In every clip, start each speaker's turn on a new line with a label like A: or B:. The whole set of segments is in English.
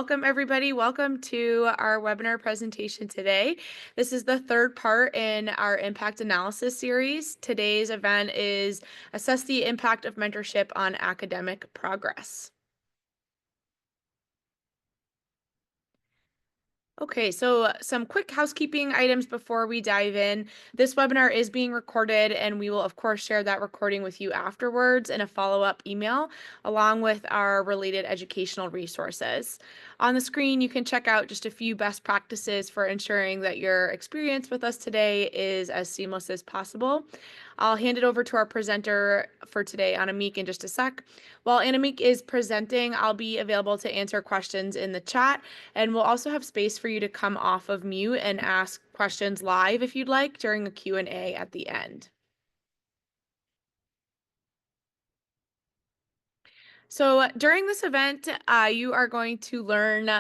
A: Welcome, everybody. Welcome to our webinar presentation today. This is the third part in our impact analysis series. Today's event is Assess the Impact of Mentorship on Academic Progress. Okay, so some quick housekeeping items before we dive in. This webinar is being recorded, and we will, of course, share that recording with you afterwards in a follow-up email, along with our related educational resources. On the screen, you can check out just a few best practices for ensuring that your experience with us today is as seamless as possible. I'll hand it over to our presenter for today, Annemiek, in just a sec. While Annemiek is presenting, I'll be available to answer questions in the chat, and we'll also have space for you to come off of mute and ask questions live if you'd like during a Q&A at the end. So during this event, you are going to learn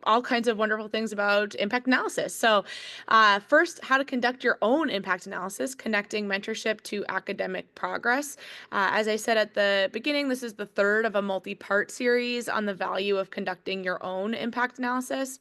A: all kinds of wonderful things about impact analysis. So first, how to conduct your own impact analysis, connecting mentorship to academic progress. As I said at the beginning, this is the third of a multi-part series on the value of conducting your own impact analysis.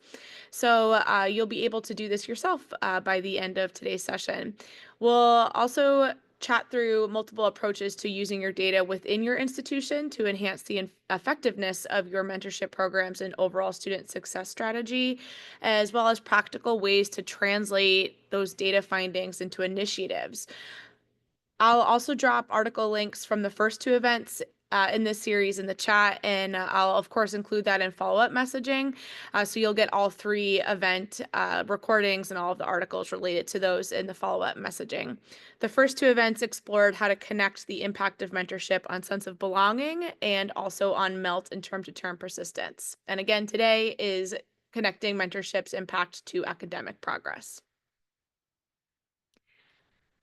A: So you'll be able to do this yourself by the end of today's session. We'll also chat through multiple approaches to using your data within your institution to enhance the effectiveness of your mentorship programs and overall student success strategy, as well as practical ways to translate those data findings into initiatives. I'll also drop article links from the first two events in this series in the chat, and I'll, of course, include that in follow-up messaging. So you'll get all three event recordings and all of the articles related to those in the follow-up messaging. The first two events explored how to connect the impact of mentorship on sense of belonging and also on MELT and term-to-term persistence. And again, today is connecting mentorship's impact to academic progress.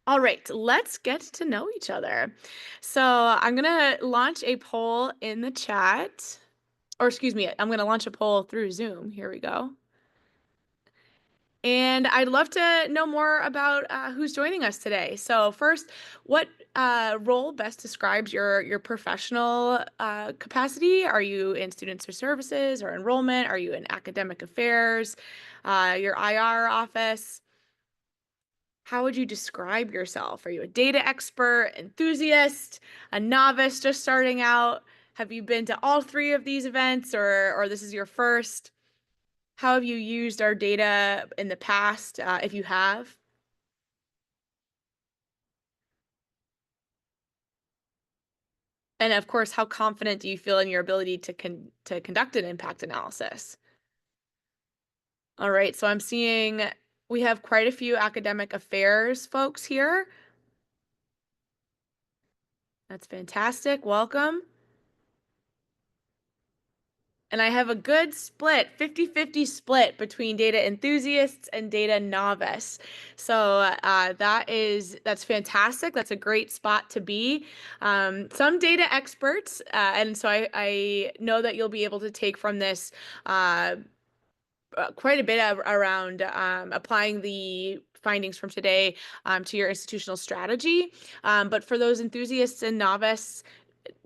A: All right, let's get to know each other. So I'm going to launch a poll in the chat, or excuse me, I'm going to launch a poll through Zoom. Here we go. And I'd love to know more about who's joining us today. So first, what role best describes your professional capacity? Are you in students or services or enrollment? Are you in academic affairs, your IR office? How would you describe yourself? Are you a data expert, enthusiast, a novice just starting out? Have you been to all three of these events, or this is your first? How have you used our data in the past, if you have? And of course, how confident do you feel in your ability to conduct an impact analysis? All right, so I'm seeing we have quite a few academic affairs folks here. That's fantastic. Welcome. And I have a good split, 50-50 split between data enthusiasts and data novice. So that's fantastic. That's a great spot to be. Some data experts, and so I know that you'll be able to take from this quite a bit around applying the findings from today to your institutional strategy. But for those enthusiasts and novice,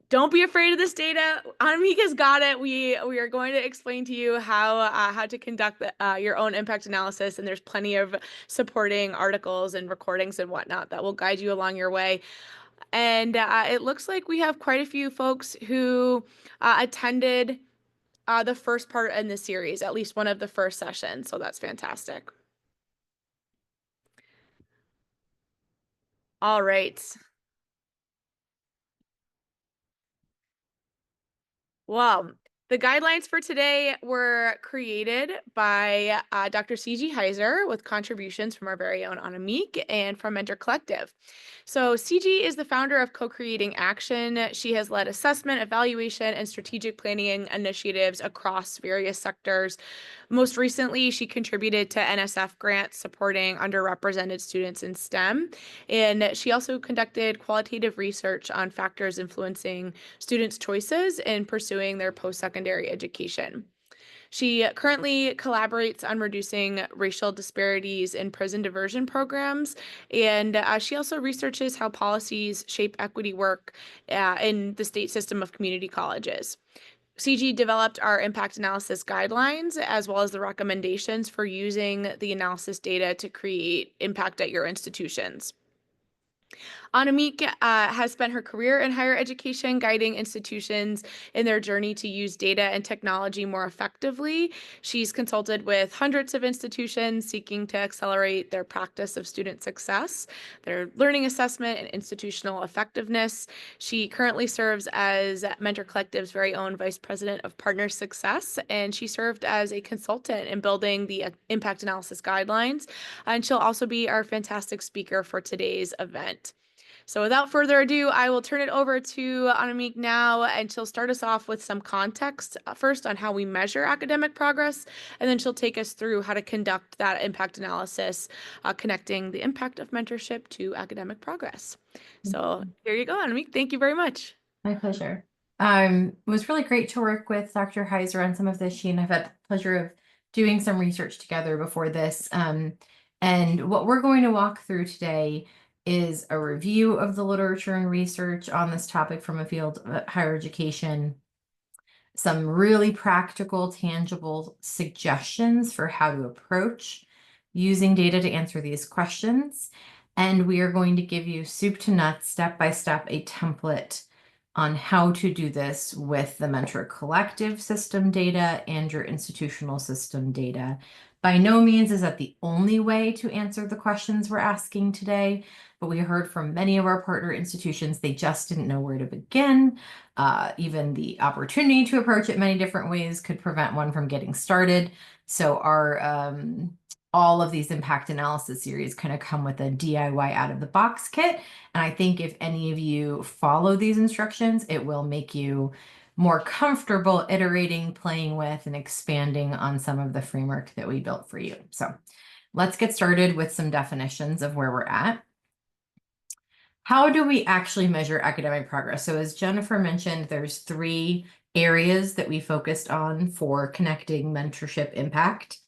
A: don't be afraid of this data. Annemiek's got it. We are going to explain to you how to conduct your own impact analysis, and there's plenty of supporting articles and recordings and whatnot that will guide you along your way. And it looks like we have quite a few folks who attended the first part in the series, at least one of the first sessions. So that's fantastic. All right. Well, the guidelines for today were created by Dr. C.G. Heiser with contributions from our very own Annemiek and from Mentor Collective. So CG is the founder of Co-Creating Action. She has led assessment, evaluation, and strategic planning initiatives across various sectors. Most recently, she contributed to NSF grants supporting underrepresented students in STEM. And she also conducted qualitative research on factors influencing students' choices in pursuing their post-secondary education. She currently collaborates on reducing racial disparities in prison diversion programs, and she also researches how policies shape equity work in the state system of community colleges. CG developed our impact analysis guidelines as well as the recommendations for using the analysis data to create impact at your institutions. Annemiek has spent her career in higher education, guiding institutions in their journey to use data and technology more effectively. She's consulted with hundreds of institutions seeking to accelerate their practice of student success, their learning assessment, and institutional effectiveness. She currently serves as Mentor Collective's very own Vice President of Partner Success, and she served as a consultant in building the impact analysis guidelines. And she'll also be our fantastic speaker for today's event. So without further ado, I will turn it over to Annemiek now, and she'll start us off with some context first on how we measure academic progress, and then she'll take us through how to conduct that impact analysis, connecting the impact of mentorship to academic progress. So here you go, Annemiek. Thank you very much.
B: My pleasure. It was really great to work with Dr. Heiser on some of this. She and I've had the pleasure of doing some research together before this. And what we're going to walk through today is a review of the literature and research on this topic from a field of higher education, some really practical, tangible suggestions for how to approach using data to answer these questions. And we are going to give you soup to nuts, step by step, a template on how to do this with the Mentor Collective system data and your institutional system data. By no means is that the only way to answer the questions we're asking today, but we heard from many of our partner institutions, they just didn't know where to begin. Even the opportunity to approach it many different ways could prevent one from getting started. So our all of these impact analysis series kind of come with a DIY out of the box kit. And I think if any of you follow these instructions, it will make you more comfortable iterating, playing with, and expanding on some of the framework that we built for you. So let's get started with some definitions of where we're at. How do we actually measure academic progress? So as Jennifer mentioned, there's 3 areas that we focused on for connecting mentorship impact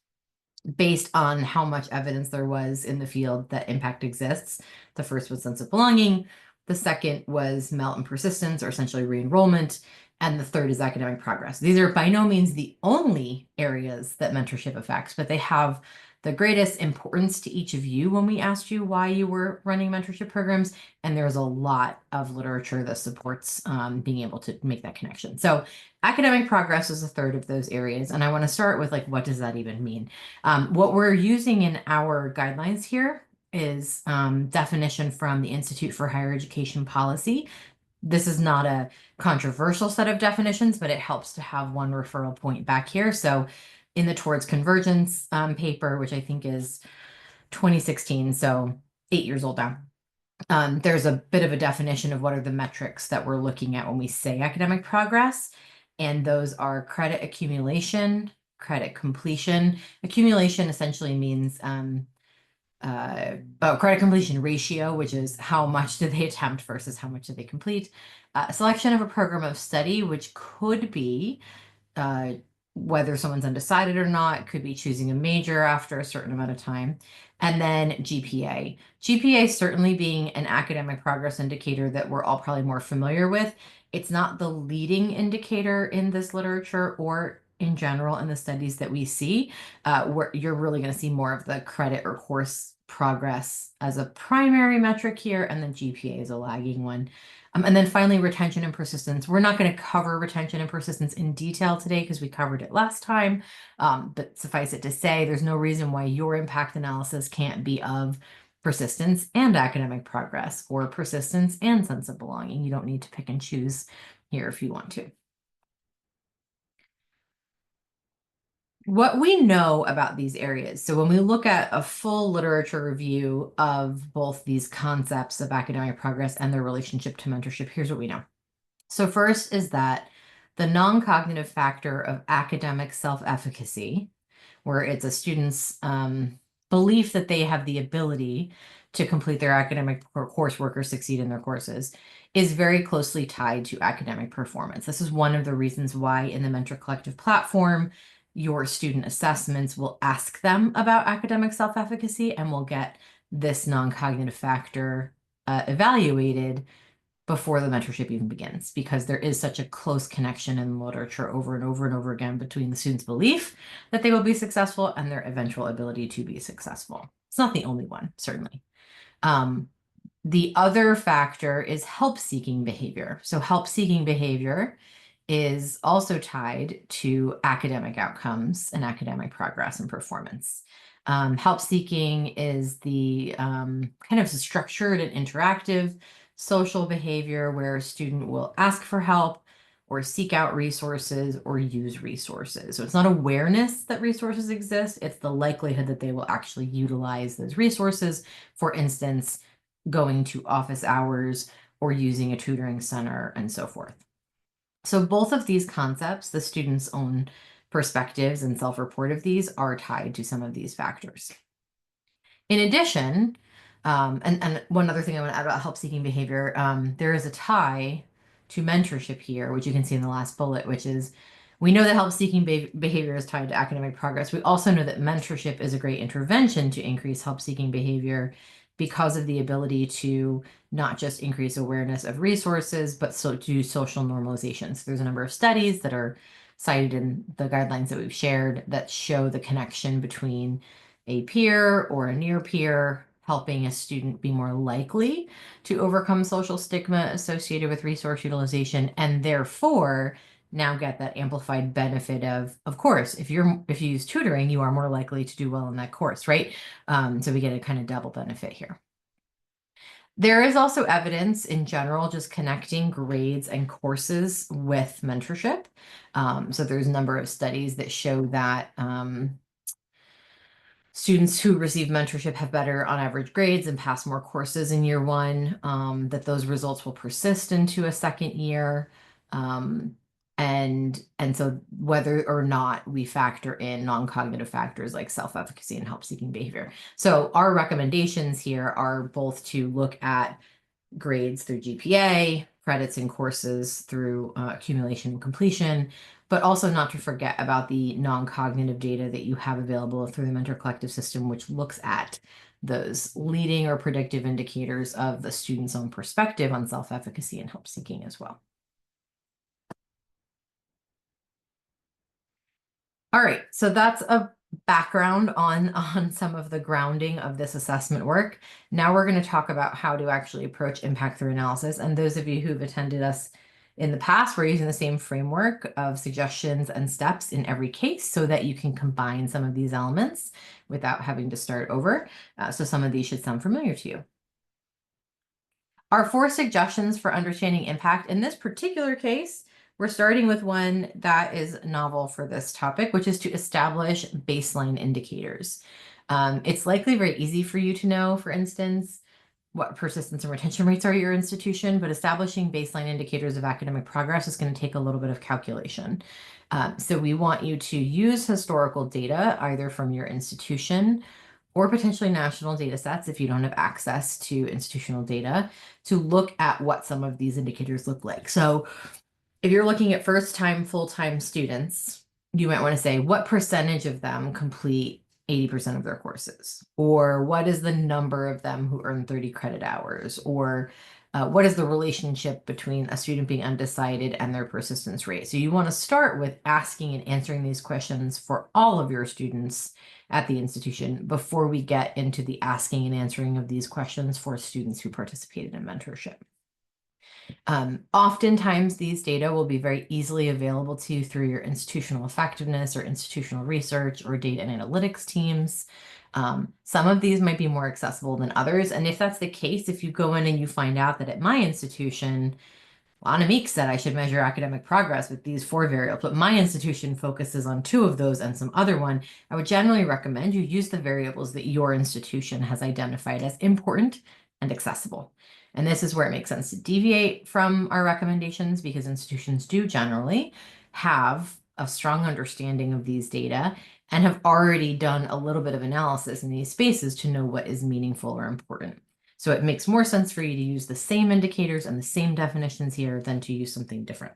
B: based on how much evidence there was in the field that impact exists. The first was sense of belonging. The second was MELT and persistence, or essentially re-enrollment. And the third is academic progress. These are by no means the only areas that mentorship affects, but they have the greatest importance to each of you when we asked you why you were running mentorship programs. And there's a lot of literature that supports being able to make that connection. So academic progress is a third of those areas. And I want to start with, like, what does that even mean? What we're using in our guidelines here is definition from the Institute for Higher Education Policy. This is not a controversial set of definitions, but it helps to have one referral point back here. So in the Towards Convergence paper, which I think is 2016, so 8 years old now, there's a bit of a definition of what are the metrics that we're looking at when we say academic progress. And those are credit accumulation, credit completion. Accumulation essentially means credit completion ratio, which is how much did they attempt versus how much did they complete. Selection of a program of study, which could be whether someone's undecided or not, could be choosing a major after a certain amount of time. And then GPA. GPA certainly being an academic progress indicator that we're all probably more familiar with. It's not the leading indicator in this literature or in general in the studies that we see, where you're really going to see more of the credit or course progress as a primary metric here, and then GPA is a lagging one. And then finally, retention and persistence. We're not going to cover retention and persistence in detail today because we covered it last time, but suffice it to say, there's no reason why your impact analysis can't be of persistence and academic progress, or persistence and sense of belonging. You don't need to pick and choose here if you want to. What we know about these areas, so when we look at a full literature review of both these concepts of academic progress and their relationship to mentorship, here's what we know. So first is that the non-cognitive factor of academic self-efficacy, where it's a student's belief that they have the ability to complete their academic coursework or succeed in their courses, is very closely tied to academic performance. This is one of the reasons why in the Mentor Collective platform, your student assessments will ask them about academic self-efficacy and will get this non-cognitive factor evaluated before the mentorship even begins, because there is such a close connection in the literature over and over and over again between the student's belief that they will be successful and their eventual ability to be successful. It's not the only one, certainly. Um, the other factor is help-seeking behavior. So help-seeking behavior is also tied to academic outcomes and academic progress and performance. Help-seeking is the kind of structured and interactive social behavior where a student will ask for help or seek out resources or use resources. So it's not awareness that resources exist, it's the likelihood that they will actually utilize those resources. For instance, going to office hours or using a tutoring center and so forth. So both of these concepts, the student's own perspectives and self-report of these, are tied to some of these factors. In addition, and one other thing I want to add about help-seeking behavior, there is a tie to mentorship here, which you can see in the last bullet, which is we know that help-seeking behavior is tied to academic progress. We also know that mentorship is a great intervention to increase help-seeking behavior because of the ability to not just increase awareness of resources, but so do social normalization. So there's a number of studies that are cited in the guidelines that we've shared that show the connection between a peer or a near peer helping a student be more likely to overcome social stigma associated with resource utilization, and therefore now get that amplified benefit of course, if you use tutoring, you are more likely to do well in that course, right? So we get a kind of double benefit here. There is also evidence in general just connecting grades and courses with mentorship. So there's a number of studies that show that students who receive mentorship have better on average grades and pass more courses in year one, that those results will persist into a second year. And so whether or not we factor in non-cognitive factors like self-efficacy and help-seeking behavior. So our recommendations here are both to look at grades through GPA, credits and courses through accumulation and completion, but also not to forget about the non-cognitive data that you have available through the Mentor Collective system, which looks at those leading or predictive indicators of the student's own perspective on self-efficacy and help seeking as well. All right, so that's a background on some of the grounding of this assessment work. Now we're going to talk about how to actually approach impact through analysis. And those of you who've attended us in the past, we're using the same framework of suggestions and steps in every case so that you can combine some of these elements without having to start over. So some of these should sound familiar to you. Our 4 suggestions for understanding impact in this particular case, we're starting with one that is novel for this topic, which is to establish baseline indicators. It's likely very easy for you to know, for instance, what persistence and retention rates are at your institution, but establishing baseline indicators of academic progress is going to take a little bit of calculation. So we want you to use historical data, either from your institution or potentially national data sets if you don't have access to institutional data, to look at what some of these indicators look like. So if you're looking at first-time, full-time students, you might want to say, what percentage of them complete 80% of their courses? Or what is the number of them who earn 30 credit hours? Or what is the relationship between a student being undecided and their persistence rate? So you want to start with asking and answering these questions for all of your students at the institution before we get into the asking and answering of these questions for students who participated in mentorship. Oftentimes, these data will be very easily available to you through your institutional effectiveness or institutional research or data and analytics teams. Some of these might be more accessible than others. And if that's the case, if you go in and you find out that at my institution, Anamik said I should measure academic progress with these 4 variables, but my institution focuses on 2 of those and some other one, I would generally recommend you use the variables that your institution has identified as important and accessible. And this is where it makes sense to deviate from our recommendations because institutions do generally have a strong understanding of these data and have already done a little bit of analysis in these spaces to know what is meaningful or important. So it makes more sense for you to use the same indicators and the same definitions here than to use something different.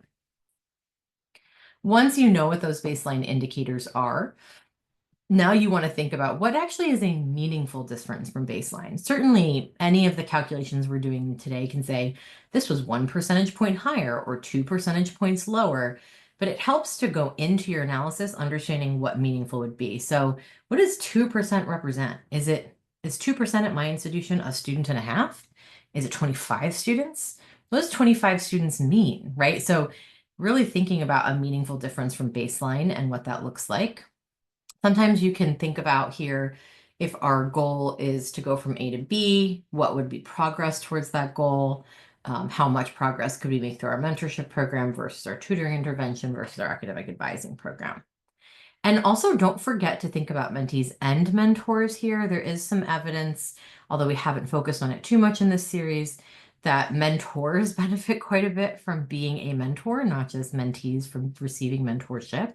B: Once you know what those baseline indicators are, Now you want to think about what actually is a meaningful difference from baseline. Certainly, any of the calculations we're doing today can say this was 1 percentage point higher or 2 percentage points lower, but it helps to go into your analysis understanding what meaningful would be. So, what does 2% represent? Is 2% at my institution a student and a half? Is it 25 students? What does 25 students mean, right? So, really thinking about a meaningful difference from baseline and what that looks like. Sometimes you can think about here, if our goal is to go from A to B, what would be progress towards that goal? How much progress could we make through our mentorship program versus our tutoring intervention versus our academic advising program? And also, don't forget to think about mentees and mentors here. There is some evidence, although we haven't focused on it too much in this series, that mentors benefit quite a bit from being a mentor, not just mentees from receiving mentorship.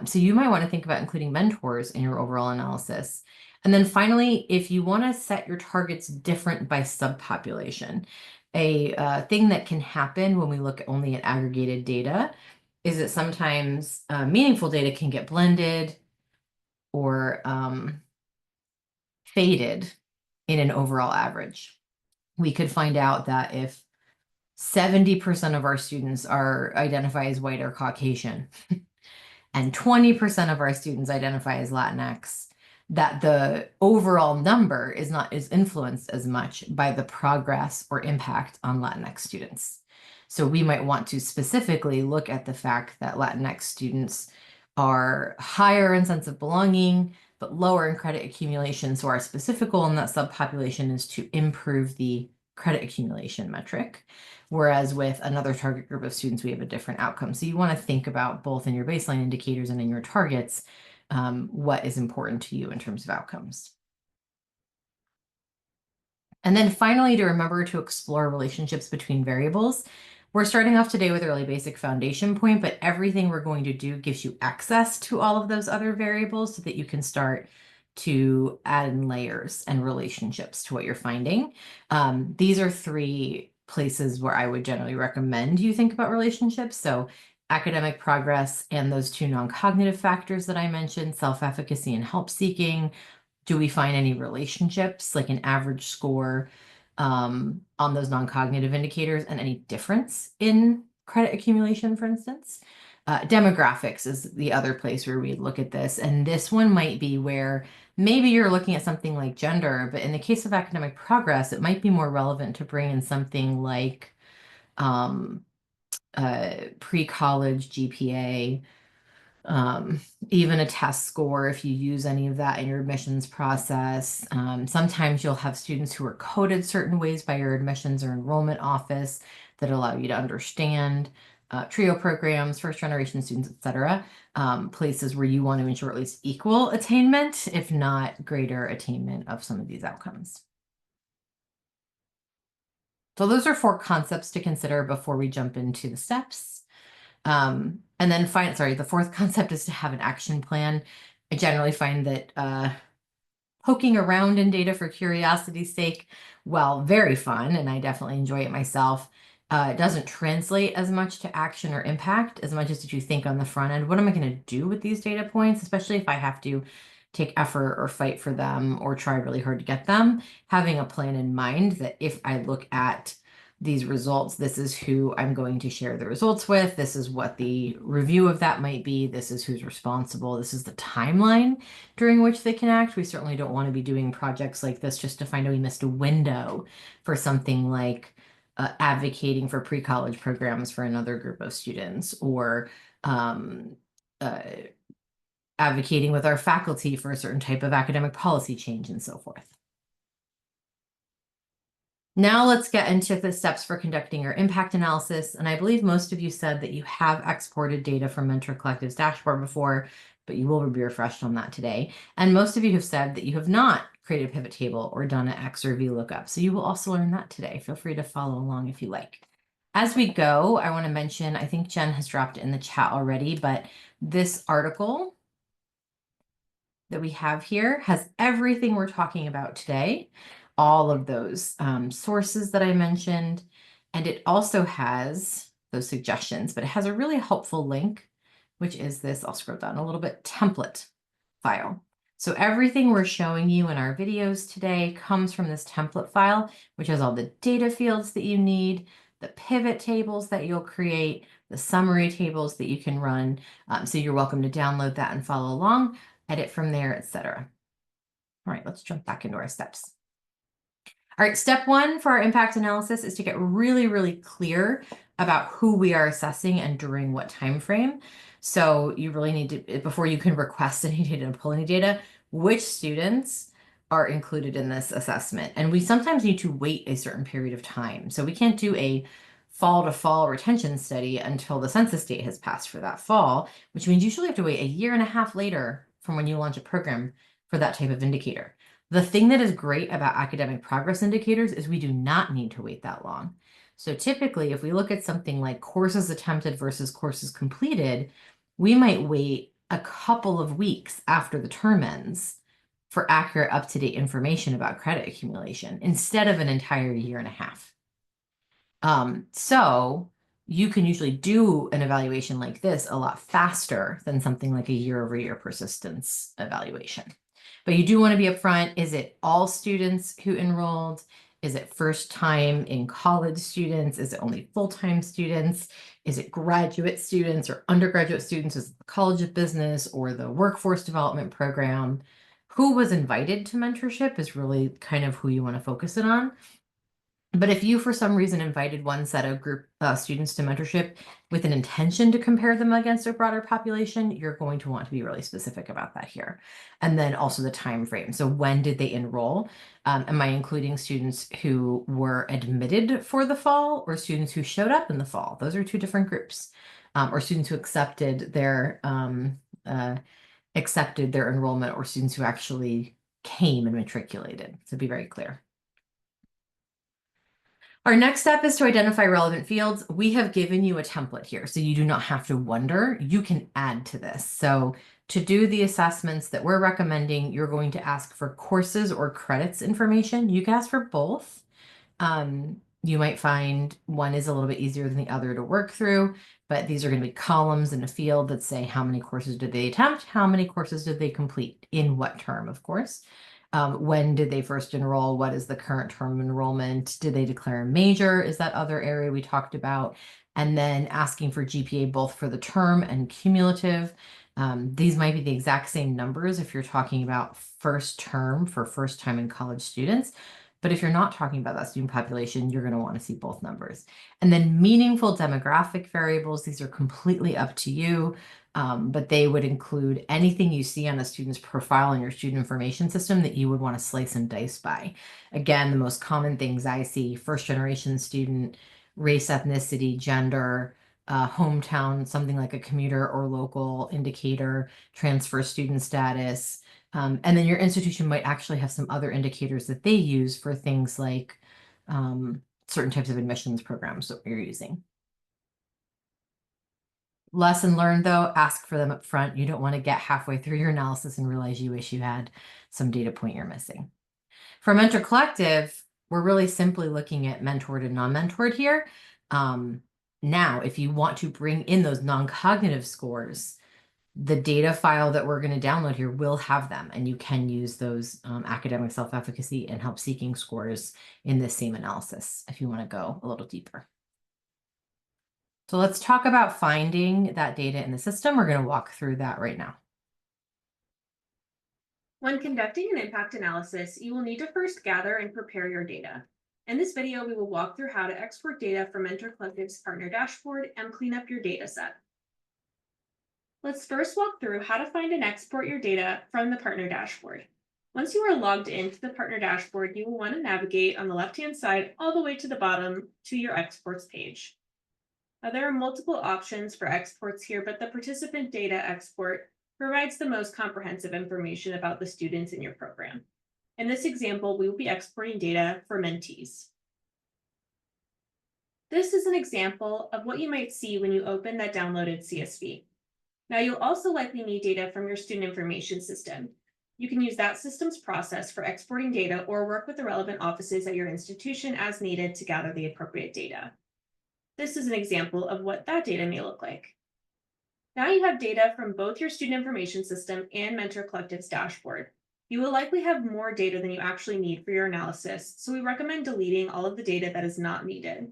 B: So you might want to think about including mentors in your overall analysis. And then finally, if you want to set your targets different by subpopulation, a thing that can happen when we look only at aggregated data is that sometimes meaningful data can get blended or faded in an overall average. We could find out that if 70% of our students are identify as white or Caucasian, and 20% of our students identify as Latinx, that the overall number is not as influenced as much by the progress or impact on Latinx students. So we might want to specifically look at the fact that Latinx students are higher in sense of belonging, but lower in credit accumulation. So our specific goal in that subpopulation is to improve the credit accumulation metric. Whereas with another target group of students, we have a different outcome. So you want to think about both in your baseline indicators and in your targets, what is important to you in terms of outcomes. And then finally, to remember to explore relationships between variables. We're starting off today with a really basic foundation point, but everything we're going to do gives you access to all of those other variables so that you can start to add in layers and relationships to what you're finding. These are three places where I would generally recommend you think about relationships. So academic progress and those two non-cognitive factors that I mentioned, self-efficacy and help seeking. Do we find any relationships, like an average score on those non-cognitive indicators and any difference in credit accumulation, for instance? Demographics is the other place where we look at this. And this one might be where maybe you're looking at something like gender, but in the case of academic progress, it might be more relevant to bring in something like um, pre-college GPA, even a test score if you use any of that in your admissions process. Sometimes you'll have students who are coded certain ways by your admissions or enrollment office that allow you to understand TRIO programs, first generation students, etc. Places where you want to ensure at least equal attainment, if not greater attainment of some of these outcomes. So those are 4 concepts to consider before we jump into the steps. And then the 4th concept is to have an action plan. I generally find that poking around in data for curiosity's sake, while very fun, and I definitely enjoy it myself, it doesn't translate as much to action or impact as much as you think on the front end. What am I going to do with these data points, especially if I have to take effort or fight for them or try really hard to get them? Having a plan in mind that if I look at these results, this is who I'm going to share the results with. This is what the review of that might be. This is who's responsible. This is the timeline during which they can act. We certainly don't want to be doing projects like this just to find out we missed a window for something like advocating for pre-college programs for another group of students, or uh, advocating with our faculty for a certain type of academic policy change and so forth. Now let's get into the steps for conducting your impact analysis. And I believe most of you said that you have exported data from Mentor Collective's dashboard before, but you will be refreshed on that today. And most of you have said that you have not created a pivot table or done an X or V lookup. So you will also learn that today. Feel free to follow along if you like. As we go, I want to mention, I think Jen has dropped it in the chat already, but this article that we have here has everything we're talking about today, all of those sources that I mentioned, and it also has those suggestions, but it has a really helpful link, which is this, I'll scroll down a little bit, template file. So everything we're showing you in our videos today comes from this template file, which has all the data fields that you need, the pivot tables that you'll create, the summary tables that you can run. So you're welcome to download that and follow along, edit from there, etc. All right, let's jump back into our steps. All right, step one for our impact analysis is to get really, really clear about who we are assessing and during what time frame. So you really need to, before you can request any data and pull any data, which students are included in this assessment. And we sometimes need to wait a certain period of time. So we can't do a fall to fall retention study until the census date has passed for that fall, which means you usually have to wait a year and a half later from when you launch a program for that type of indicator. The thing that is great about academic progress indicators is we do not need to wait that long. So typically, if we look at something like courses attempted versus courses completed, we might wait a couple of weeks after the term ends for accurate, up-to-date information about credit accumulation instead of an entire year and a half. So you can usually do an evaluation like this a lot faster than something like a year-over-year persistence evaluation. But you do want to be upfront. Is it all students who enrolled? Is it first time in college students? Is it only full-time students? Is it graduate students or undergraduate students? Is it the College of Business or the Workforce Development Program? Who was invited to mentorship is really kind of who you want to focus it on. But if you, for some reason, invited one set of group students to mentorship with an intention to compare them against a broader population, you're going to want to be really specific about that here. And then also the time frame. So when did they enroll? Am I including students who were admitted for the fall or students who showed up in the fall? Those are two different groups. Or students who accepted their enrollment, or students who actually came and matriculated. So be very clear. Our next step is to identify relevant fields. We have given you a template here, so you do not have to wonder. You can add to this. So to do the assessments that we're recommending, you're going to ask for courses or credits information. You can ask for both. You might find one is a little bit easier than the other to work through, but these are going to be columns in a field that say how many courses did they attempt, how many courses did they complete, in what term, of course. When did they first enroll? What is the current term enrollment? Did they declare a major? Is that other area we talked about? And then asking for GPA both for the term and cumulative. These might be the exact same numbers if you're talking about first term for first time in college students. But if you're not talking about that student population, you're going to want to see both numbers. And then meaningful demographic variables, these are completely up to you. But they would include anything you see on a student's profile in your student information system that you would want to slice and dice by. Again, the most common things I see: first generation student, race, ethnicity, gender, hometown, something like a commuter or local indicator, transfer student status. And then your institution might actually have some other indicators that they use for things like certain types of admissions programs that you're using. Lesson learned, though, ask for them up front. You don't want to get halfway through your analysis and realize you wish you had some data point you're missing. For Mentor Collective, we're really simply looking at mentored and non-mentored here. Now, if you want to bring in those non-cognitive scores, the data file that we're going to download here will have them, and you can use those academic self-efficacy and help-seeking scores in this same analysis if you want to go a little deeper. So let's talk about finding that data in the system. We're going to walk through that right now.
A: When conducting an impact analysis, you will need to first gather and prepare your data. In this video, we will walk through how to export data from Mentor Collective's partner dashboard and clean up your data set. Let's first walk through how to find and export your data from the partner dashboard. Once you are logged into the partner dashboard, you will want to navigate on the left-hand side all the way to the bottom to your exports page. Now, there are multiple options for exports here, but the participant data export provides the most comprehensive information about the students in your program. In this example, we will be exporting data for mentees. This is an example of what you might see when you open that downloaded CSV. Now, you'll also likely need data from your student information system. You can use that system's process for exporting data or work with the relevant offices at your institution as needed to gather the appropriate data. This is an example of what that data may look like.
C: Now you have data from both your student information system and Mentor Collective's dashboard. You will likely have more data than you actually need for your analysis, so we recommend deleting all of the data that is not needed.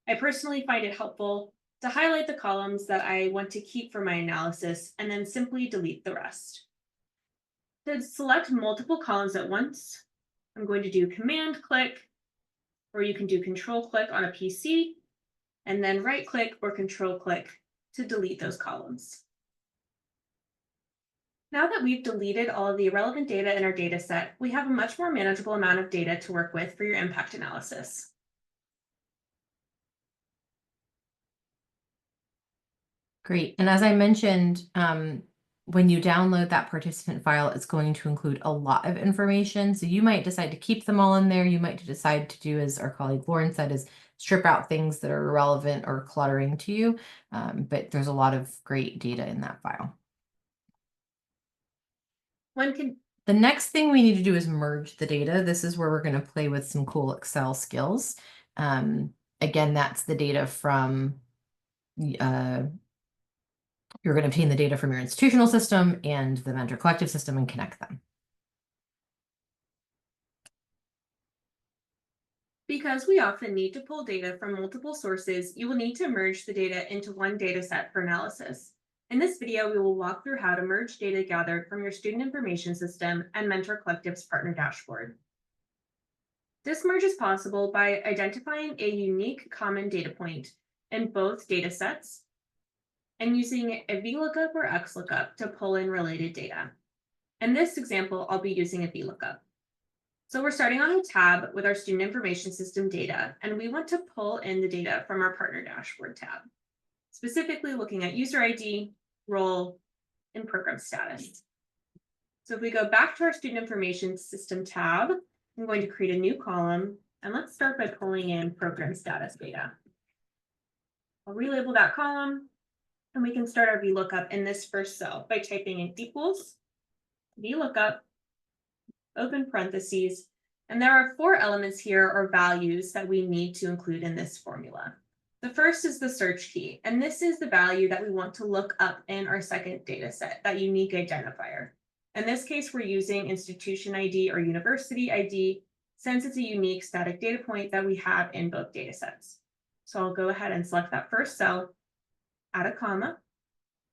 C: I personally find it helpful to highlight the columns that I want to keep for my analysis and then simply delete the rest. To select multiple columns at once, I'm going to do Command click, or you can do Control click on a PC, and then right click or Control click to delete those columns. Now that we've deleted all of the irrelevant data in our data set, we have a much more manageable amount of data to work with for your impact analysis.
B: Great. And as I mentioned, when you download that participant file, it's going to include a lot of information. So you might decide to keep them all in there. You might decide to do, as our colleague Lauren said, is strip out things that are irrelevant or cluttering to you. But there's a lot of great data in that file. The next thing we need to do is merge the data. This is where we're going to play with some cool Excel skills. Again, that's the data from you're going to obtain the data from your institutional system and the Mentor Collective system and connect them.
C: Because we often need to pull data from multiple sources, you will need to merge the data into one data set for analysis. In this video, we will walk through how to merge data gathered from your student information system and Mentor Collective's partner dashboard. This merge is possible by identifying a unique common data point in both data sets and using a VLOOKUP or XLOOKUP to pull in related data. In this example, I'll be using a VLOOKUP. So we're starting on a tab with our student information system data, and we want to pull in the data from our partner dashboard tab, specifically looking at user ID, role, and program status. So if we go back to our student information system tab, I'm going to create a new column, and let's start by pulling in program status data. I'll relabel that column, and we can start our VLOOKUP in this first cell by typing in equals VLOOKUP, open parentheses, and there are 4 elements here or values that we need to include in this formula. The first is the search key, and this is the value that we want to look up in our second data set, that unique identifier. In this case, we're using institution ID or university ID, since it's a unique static data point that we have in both data sets. So I'll go ahead and select that first cell, add a comma.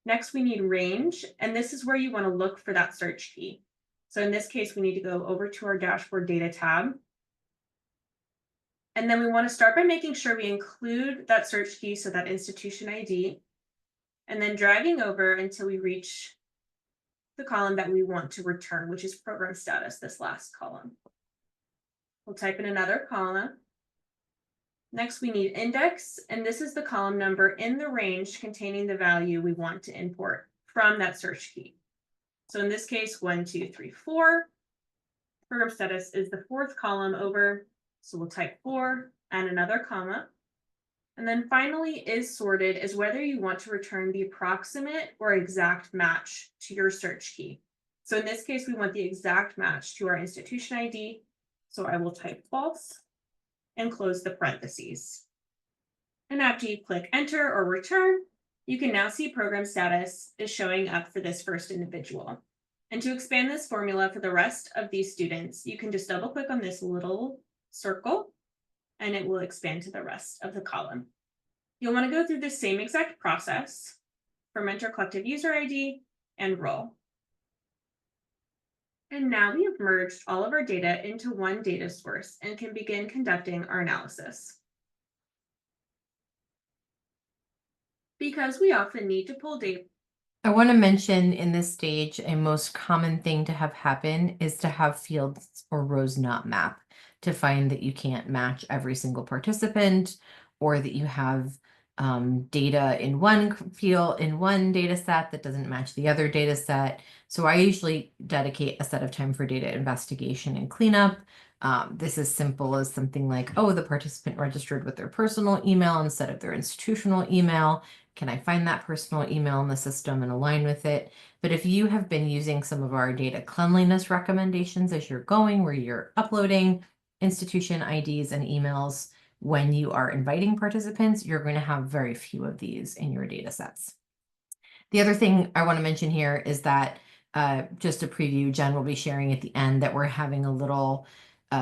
C: Next, we need range, and this is where you want to look for that search key. So in this case, we need to go over to our dashboard data tab. And then we want to start by making sure we include that search key, so that institution ID, and then dragging over until we reach the column that we want to return, which is program status, this last column. We'll type in another column. Next, we need index, and this is the column number in the range containing the value we want to import from that search key. So in this case, 1, 2, 3, 4. Program status is the 4th column over. So we'll type 4 and another comma. And then finally, is sorted is whether you want to return the approximate or exact match to your search key. So in this case, we want the exact match to our institution ID. So I will type false and close the parentheses. And after you click enter or return, you can now see program status is showing up for this first individual. And to expand this formula for the rest of these students, you can just double click on this little circle and it will expand to the rest of the column. You'll want to go through the same exact process for Mentor Collective user ID and role. And now we have merged all of our data into one data source and can begin conducting our analysis. Because we often need to pull data.
B: I want to mention in this stage, a most common thing to have happen is to have fields or rows not map, to find that you can't match every single participant, or that you have data in one field in one data set that doesn't match the other data set. So I usually dedicate a set of time for data investigation and cleanup. This is simple as something like, oh, the participant registered with their personal email instead of their institutional email. Can I find that personal email in the system and align with it? But if you have been using some of our data cleanliness recommendations as you're going, where you're uploading institution IDs and emails when you are inviting participants, you're going to have very few of these in your data sets. The other thing I want to mention here is that just to preview, Jen will be sharing at the end that we're having a little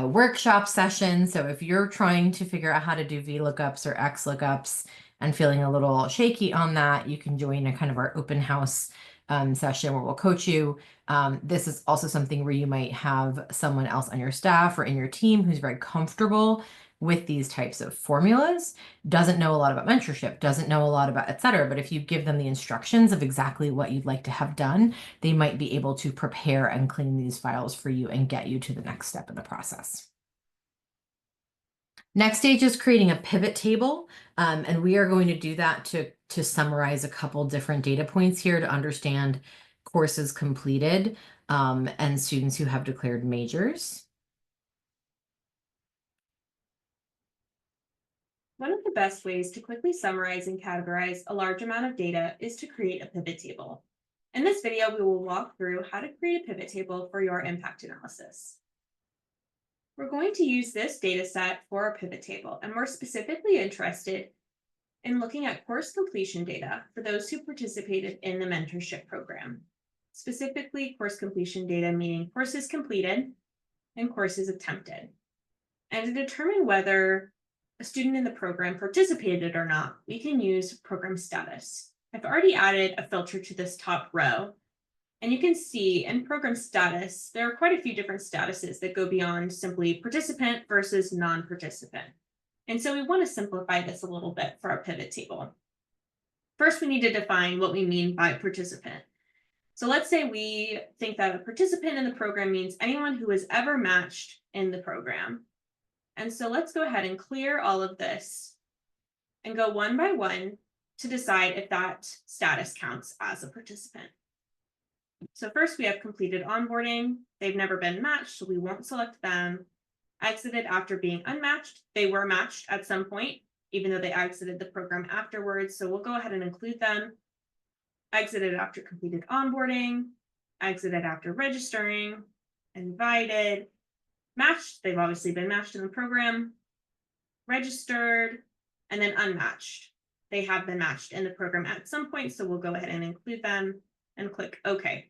B: workshop session. So if you're trying to figure out how to do VLOOKUPs or XLOOKUPs and feeling a little shaky on that, you can join a kind of our open house session where we'll coach you. This is also something where you might have someone else on your staff or in your team who's very comfortable with these types of formulas, doesn't know a lot about mentorship, doesn't know a lot about et cetera. But if you give them the instructions of exactly what you'd like to have done, they might be able to prepare and clean these files for you and get you to the next step in the process. Next stage is creating a pivot table. And we are going to do that to summarize a couple different data points here to understand courses completed and students who have declared majors.
C: One of the best ways to quickly summarize and categorize a large amount of data is to create a pivot table. In this video, we will walk through how to create a pivot table for your impact analysis. We're going to use this data set for our pivot table, and we're specifically interested in looking at course completion data for those who participated in the mentorship program. Specifically, course completion data meaning courses completed and courses attempted. And to determine whether a student in the program participated or not, we can use program status. I've already added a filter to this top row, and you can see in program status, there are quite a few different statuses that go beyond simply participant versus non-participant. And so we want to simplify this a little bit for our pivot table. First, we need to define what we mean by participant. So let's say we think that a participant in the program means anyone who was ever matched in the program. And so let's go ahead and clear all of this and go one by one to decide if that status counts as a participant. So first we have completed onboarding. They've never been matched, so we won't select them. Exited after being unmatched. They were matched at some point, even though they exited the program afterwards. So we'll go ahead and include them. Exited after completed onboarding. Exited after registering. Invited. Matched, they've obviously been matched in the program, registered, and then unmatched. They have been matched in the program at some point, so we'll go ahead and include them and click OK.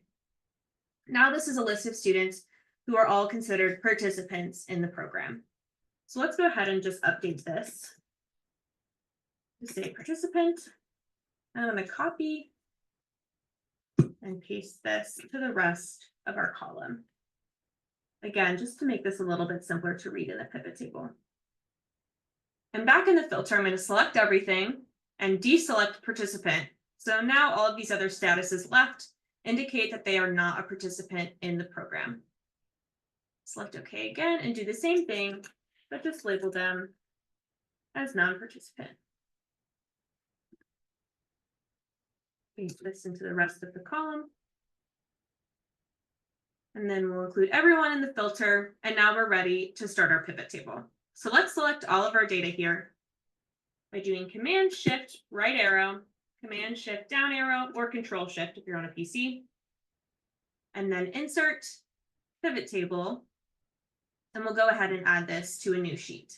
C: Now this is a list of students who are all considered participants in the program. So let's go ahead and just update this to say participant. And I'm going to copy and paste this to the rest of our column. Again, just to make this a little bit simpler to read in the pivot table. And back in the filter, I'm going to select everything and deselect participant. So now all of these other statuses left indicate that they are not a participant in the program. Select OK again and do the same thing, but just label them as non-participant. Paste this into the rest of the column. And then we'll include everyone in the filter. And now we're ready to start our pivot table. So let's select all of our data here by doing Command Shift right arrow, Command Shift down arrow, or Control Shift if you're on a PC. And then insert pivot table. And we'll go ahead and add this to a new sheet.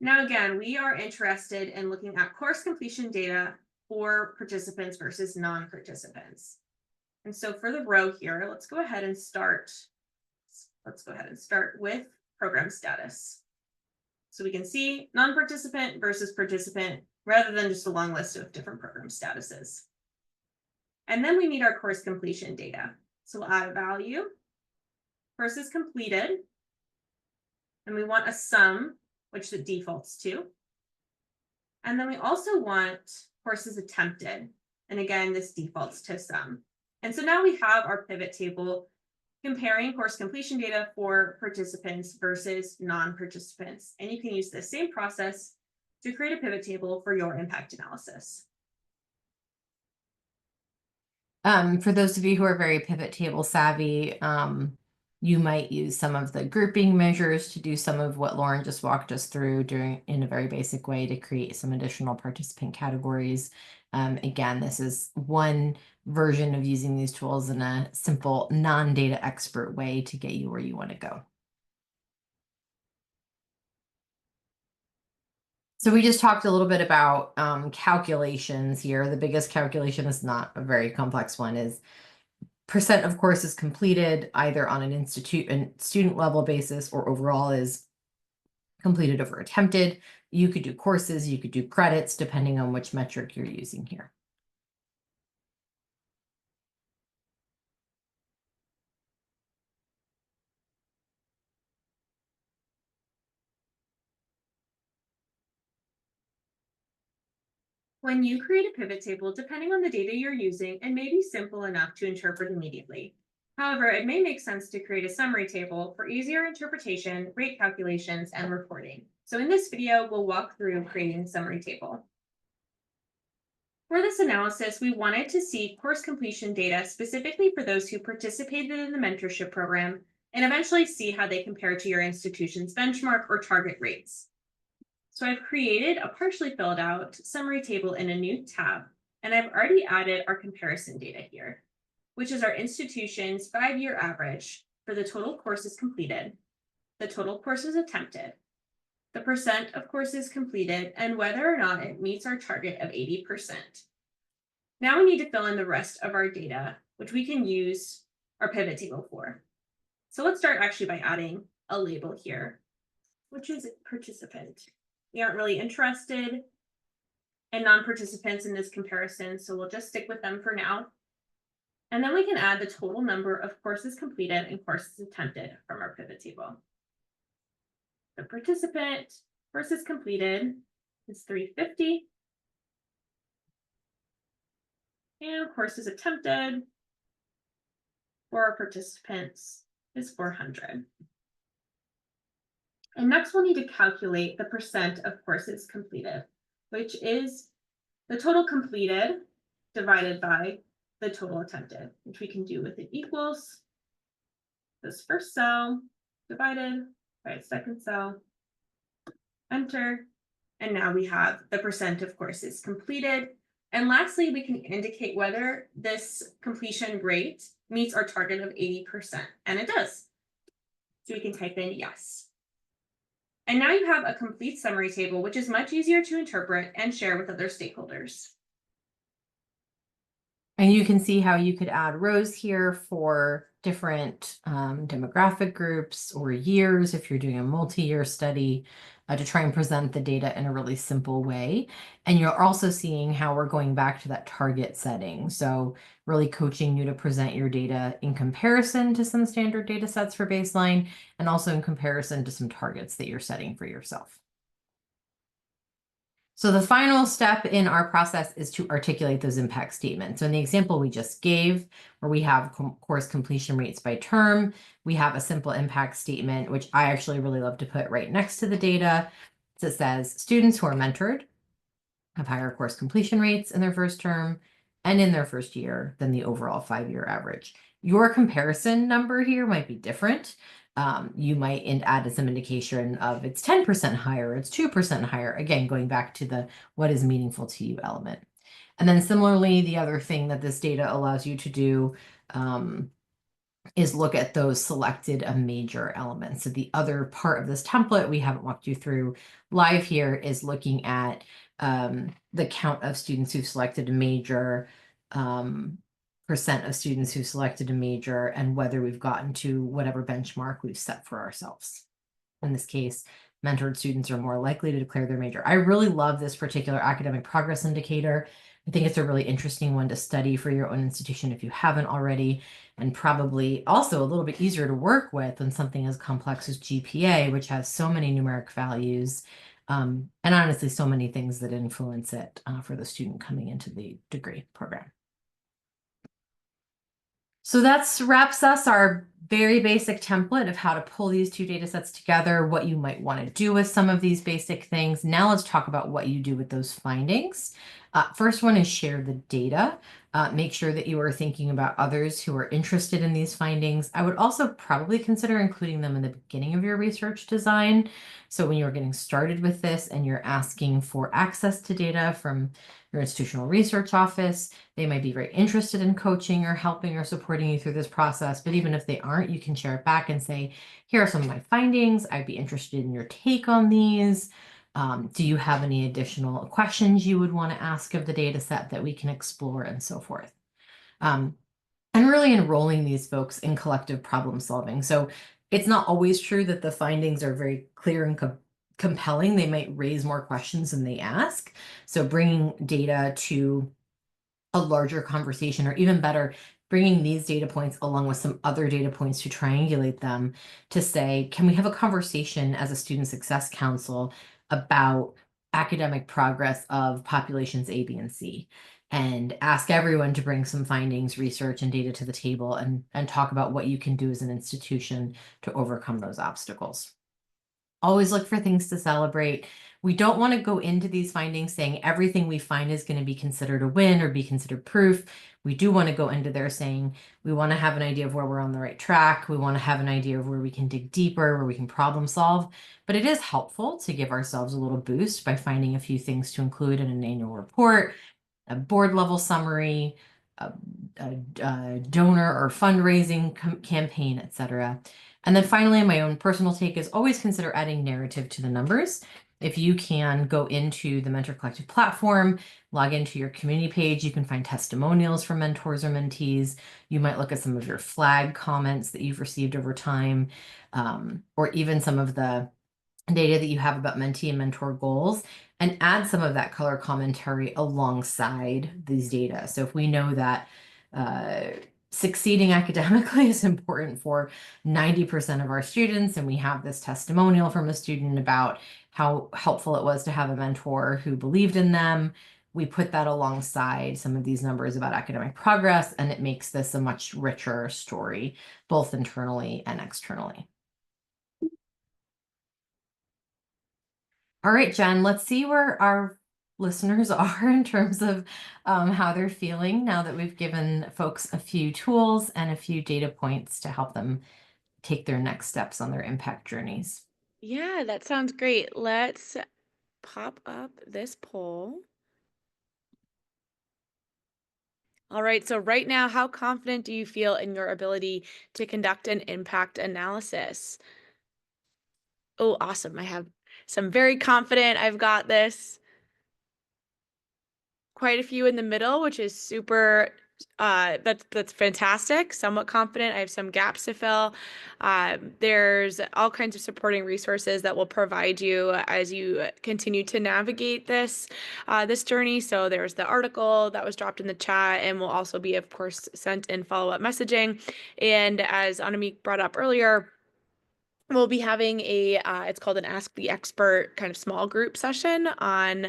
C: Now, again, we are interested in looking at course completion data for participants versus non-participants. And so for the row here, let's go ahead and start with program status. So we can see non-participant versus participant rather than just a long list of different program statuses. And then we need our course completion data. So we'll add a value, courses completed, and we want a sum, which it defaults to. And then we also want courses attempted. And again, this defaults to sum. And so now we have our pivot table comparing course completion data for participants versus non-participants. And you can use the same process to create a pivot table for your impact analysis.
B: For those of you who are very pivot table savvy, you might use some of the grouping measures to do some of what Lauren just walked us through in a very basic way to create some additional participant categories. Again, this is one version of using these tools in a simple non-data expert way to get you where you want to go. So we just talked a little bit about calculations here. The biggest calculation is not a very complex one, is percent of courses completed either on an student level basis or overall is completed over attempted. You could do courses, you could do credits, depending on which metric you're using here.
C: When you create a pivot table, depending on the data you're using, it may be simple enough to interpret immediately. However, it may make sense to create a summary table for easier interpretation, rate calculations, and reporting. So in this video, we'll walk through creating a summary table. For this analysis, we wanted to see course completion data specifically for those who participated in the mentorship program and eventually see how they compare to your institution's benchmark or target rates. So I've created a partially filled out summary table in a new tab, and I've already added our comparison data here, which is our institution's 5-year average for the total courses completed, the total courses attempted, the percent of courses completed, and whether or not it meets our target of 80%. Now we need to fill in the rest of our data, which we can use our pivot table for. So let's start actually by adding a label here, which is participant. We aren't really interested in non-participants in this comparison, so we'll just stick with them for now. And then we can add the total number of courses completed and courses attempted from our pivot table. The participant courses completed is 350. And courses attempted for our participants is 400. And next we'll need to calculate the percent of courses completed, which is the total completed divided by the total attempted, which we can do with it equals this first cell divided by its second cell, enter, and now we have the percent of courses completed. And lastly, we can indicate whether this completion rate meets our target of 80%, and it does. So we can type in yes. And now you have a complete summary table, which is much easier to interpret and share with other stakeholders.
B: And you can see how you could add rows here for different demographic groups or years if you're doing a multi-year study to try and present the data in a really simple way. And you're also seeing how we're going back to that target setting. So really coaching you to present your data in comparison to some standard data sets for baseline and also in comparison to some targets that you're setting for yourself. So the final step in our process is to articulate those impact statements. So in the example we just gave, where we have course completion rates by term, we have a simple impact statement, which I actually really love to put right next to the data. So it says students who are mentored have higher course completion rates in their first term and in their first year than the overall 5-year average. Your comparison number here might be different. You might add some indication of it's 10% higher, it's 2% higher. Again, going back to the what is meaningful to you element. And then similarly, the other thing that this data allows you to do is look at those selected major elements. So the other part of this template we haven't walked you through live here is looking at the count of students who've selected a major, percent of students who selected a major, and whether we've gotten to whatever benchmark we've set for ourselves. In this case, mentored students are more likely to declare their major. I really love this particular academic progress indicator. I think it's a really interesting one to study for your own institution if you haven't already, and probably also a little bit easier to work with than something as complex as GPA, which has so many numeric values, and honestly, so many things that influence it for the student coming into the degree program. So that's wraps us our very basic template of how to pull these two data sets together, what you might want to do with some of these basic things. Now let's talk about what you do with those findings. First one is share the data. Make sure that you are thinking about others who are interested in these findings. I would also probably consider including them in the beginning of your research design. So when you're getting started with this and you're asking for access to data from your institutional research office, they might be very interested in coaching or helping or supporting you through this process. But even if they aren't, you can share it back and say, here are some of my findings. I'd be interested in your take on these. Do you have any additional questions you would want to ask of the data set that we can explore, and so forth? And really enrolling these folks in collective problem solving. So it's not always true that the findings are very clear and compelling. They might raise more questions than they ask. So bringing data to a larger conversation, or even better, bringing these data points along with some other data points to triangulate them to say, can we have a conversation as a student success council about academic progress of populations A, B, and C? And ask everyone to bring some findings, research, and data to the table, and talk about what you can do as an institution to overcome those obstacles. Always look for things to celebrate. We don't want to go into these findings saying everything we find is going to be considered a win or be considered proof. We do want to go into there saying we want to have an idea of where we're on the right track. We want to have an idea of where we can dig deeper, where we can problem solve. But it is helpful to give ourselves a little boost by finding a few things to include in an annual report, a board level summary, a donor or fundraising campaign, etc. And then finally, my own personal take is always consider adding narrative to the numbers. If you can go into the Mentor Collective platform, log into your community page, you can find testimonials from mentors or mentees. You might look at some of your flag comments that you've received over time, or even some of the data that you have about mentee and mentor goals, and add some of that color commentary alongside these data. So if we know that succeeding academically is important for 90% of our students, and we have this testimonial from a student about how helpful it was to have a mentor who believed in them, we put that alongside some of these numbers about academic progress, and it makes this a much richer story, both internally and externally. All right, Jen, let's see where our listeners are in terms of how they're feeling now that we've given folks a few tools and a few data points to help them take their next steps on their impact journeys.
A: Yeah, that sounds great. Let's pop up this poll. All right, so right now, how confident do you feel in your ability to conduct an impact analysis? Oh, awesome. I have some very confident, I've got this. Quite a few in the middle, which is super, that's fantastic. Somewhat confident. I have some gaps to fill. There's all kinds of supporting resources that will provide you as you continue to navigate this journey. So there's the article that was dropped in the chat and will also be, of course, sent in follow-up messaging. And as Anamik brought up earlier, we'll be having it's called an Ask the Expert kind of small group session on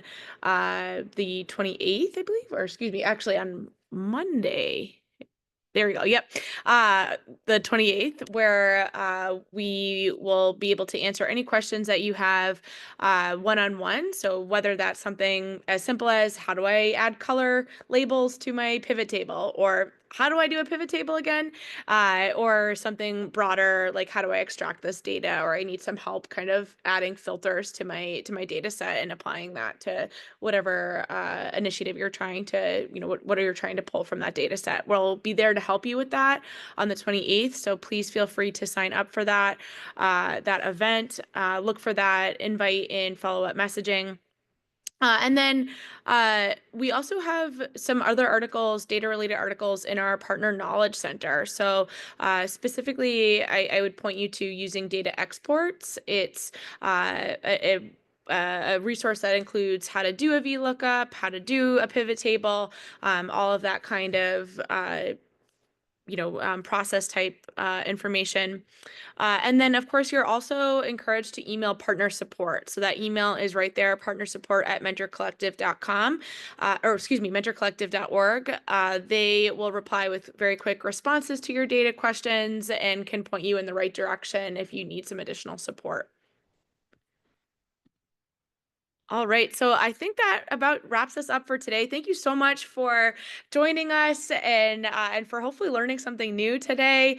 A: the 28th, I believe, or excuse me, actually on Monday. There we go. Yep. The 28th, where we will be able to answer any questions that you have one-on-one. So whether that's something as simple as how do I add color labels to my pivot table, or how do I do a pivot table again? Or something broader like how do I extract this data, or I need some help kind of adding filters to my data set and applying that to whatever initiative you're trying to, what are you trying to pull from that data set. We'll be there to help you with that on the 28th. So please feel free to sign up for that event. Look for that invite in follow-up messaging. And then we also have some other articles, data-related articles in our Partner Knowledge Center. So specifically, I would point you to using data exports. It's a resource that includes how to do a VLOOKUP, how to do a pivot table, all of that kind of process type information. And then, of course, you're also encouraged to email partner support. So that email is right there, partnersupport@mentorcollective.com, or excuse me, mentorcollective.org. They will reply with very quick responses to your data questions and can point you in the right direction if you need some additional support. All right, so I think that about wraps us up for today. Thank you so much for joining us and for hopefully learning something new today.